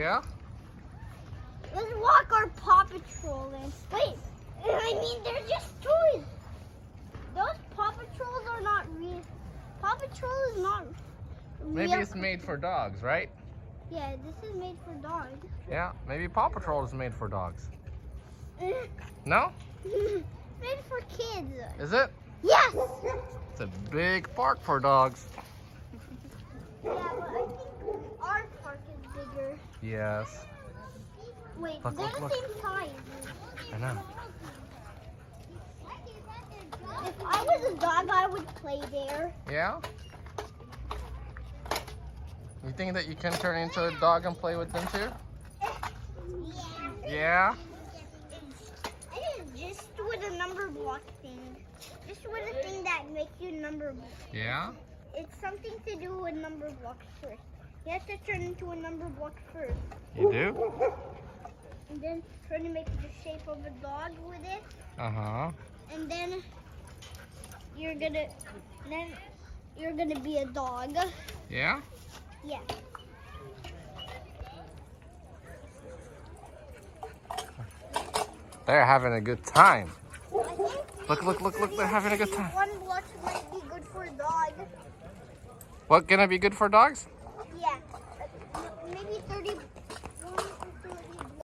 Yeah? Let's walk our Paw Patrol in. Wait, I mean, they're just toys. Those Paw Patrols are not real. Paw Patrol is not real. Maybe it's made for dogs, right? Yeah, this is made for dogs. Yeah, maybe Paw Patrol is made for dogs. No? Made for kids. Is it? Yes! It's a big park for dogs. Yeah, but I think our park is bigger. Yes. Wait, Look, they're look, the look. same size. I know. If I was a dog, I would play there. Yeah? You think that you can turn into a dog and play with them too? Yeah? It is just with a number block thing. Just with a thing that makes you number block. Yeah? It's something to do with number blocks first. You have to turn into a number block first. You do? And then try to make the shape of a dog with it. Uh-huh. And then you're gonna be a dog. Yeah? Yeah. They're having a good time. I think Look, look, look, look, they're having a good time. one block might be good for a dog. What, gonna be good for dogs?